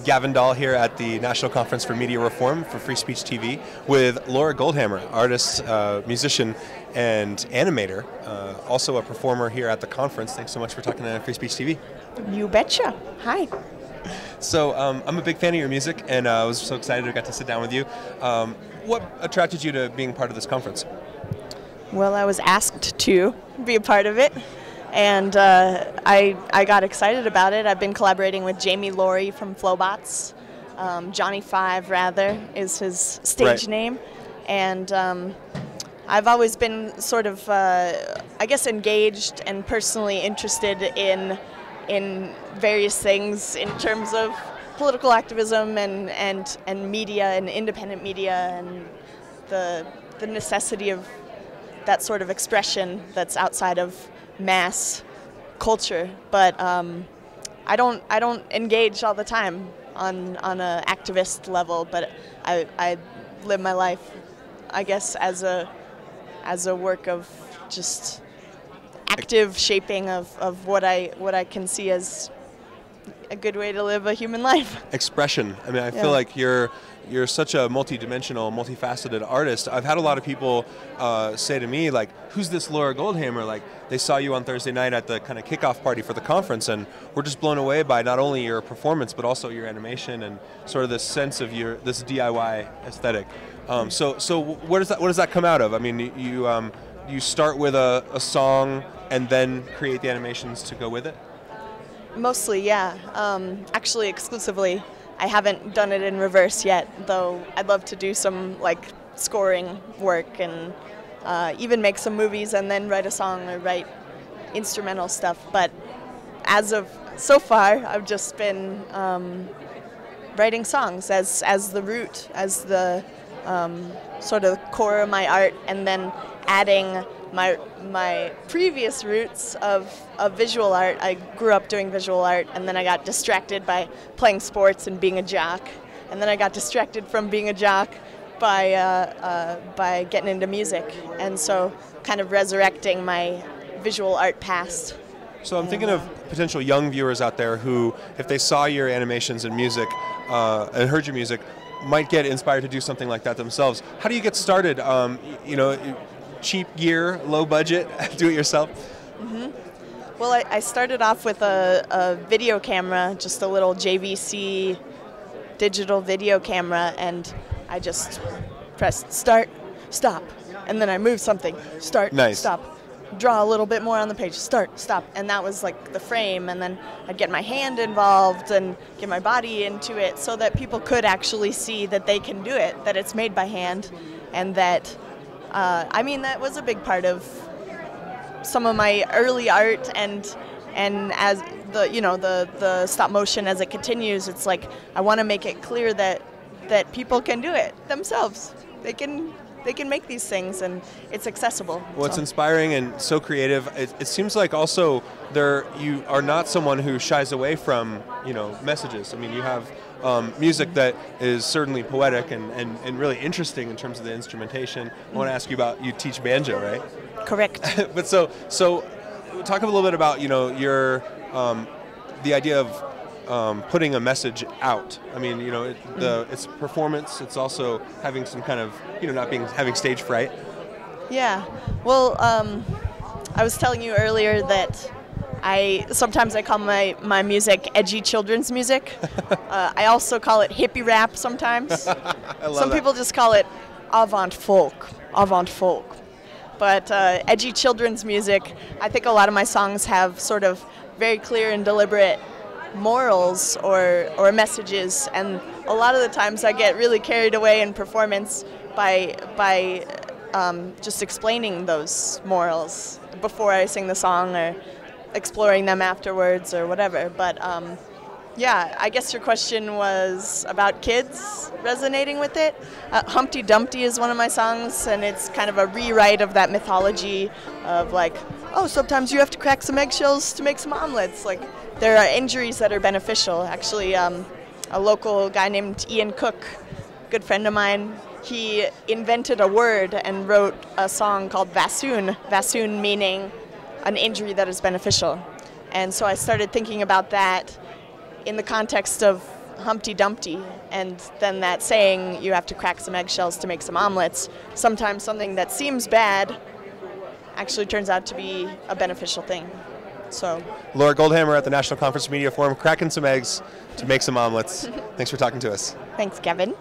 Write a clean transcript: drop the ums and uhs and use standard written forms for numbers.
Gavin Dahl here at the National Conference for Media Reform for Free Speech TV with Laura Goldhamer, artist, musician, and animator, also a performer here at the conference. Thanks so much for talking to Free Speech TV. You betcha. Hi. So I'm a big fan of your music, and I was so excited to get to sit down with you. What attracted you to being part of this conference? Well, I was asked to be a part of it, and I got excited about it. I've been collaborating with Jamie Laurie from Flowbots. Johnny Five, rather, is his stage name. And I've always been sort of, I guess, engaged and personally interested in various things in terms of political activism and media and independent media and the necessity of that sort of expression that's outside of mass culture. But I don't engage all the time on an activist level, but I live my life, I guess, as a work of just active shaping of what I can see as a good way to live a human life. Expression. I mean, I feel like you're such a multi-dimensional, multifaceted artist. I've had a lot of people say to me, like, who's this Laura Goldhamer? Like, they saw you on Thursday night at the kind of kickoff party for the conference, and we're just blown away by not only your performance, but also your animation and sort of this sense of this DIY aesthetic. So where does that come out of? I mean, you start with a song and then create the animations to go with it? Mostly, yeah. Actually, exclusively. I haven't done it in reverse yet, though I'd love to do some like scoring work and even make some movies and then write a song or write instrumental stuff. But as of so far, I've just been writing songs as the root, as the sort of core of my art, and then adding my previous roots of visual art. I grew up doing visual art, and then I got distracted by playing sports and being a jock, and then I got distracted from being a jock by getting into music, and so kind of resurrecting my visual art past. So I'm thinking of potential young viewers out there who, if they saw your animations and music and heard your music, might get inspired to do something like that themselves. How do you get started? Cheap gear, low budget, do it yourself? Mm-hmm. Well, I started off with a video camera, just a little JVC digital video camera, and I just pressed start, stop, and then I moved something, start, stop, draw a little bit more on the page, start, stop, and that was like the frame, and then I'd get my hand involved and get my body into it so that people could actually see that they can do it, that it's made by hand, and that I mean, that was a big part of some of my early art, and as the stop motion as it continues, it's like I want to make it clear that people can do it themselves. They can make these things, and it's accessible. Well, it's inspiring and so creative. It seems like also you are not someone who shies away from messages. I mean, you have music that is certainly poetic and really interesting in terms of the instrumentation. I want to ask you about, you teach banjo, right? Correct. But so talk a little bit about your the idea of putting a message out. I mean, it's performance. It's also having some kind of having stage fright. Yeah. Well, I was telling you earlier that sometimes I call my music edgy children's music. I also call it hippie rap sometimes. Some people just call it avant folk. But edgy children's music, I think a lot of my songs have sort of very clear and deliberate morals or messages, and a lot of the times I get really carried away in performance by just explaining those morals before I sing the song or exploring them afterwards or whatever. But yeah, I guess your question was about kids resonating with it. Humpty Dumpty is one of my songs, and it's kind of a rewrite of that mythology of like, oh, sometimes you have to crack some eggshells to make some omelets. Like, there are injuries that are beneficial. Actually, a local guy named Ian Cook, good friend of mine, he invented a word and wrote a song called Vassoon. Vassoon meaning an injury that is beneficial. And so I started thinking about that in the context of Humpty Dumpty, and then that saying, you have to crack some eggshells to make some omelets, sometimes something that seems bad actually turns out to be a beneficial thing. So, Laura Goldhamer at the National Conference Media Forum, cracking some eggs to make some omelets. Thanks for talking to us. Thanks, Kevin.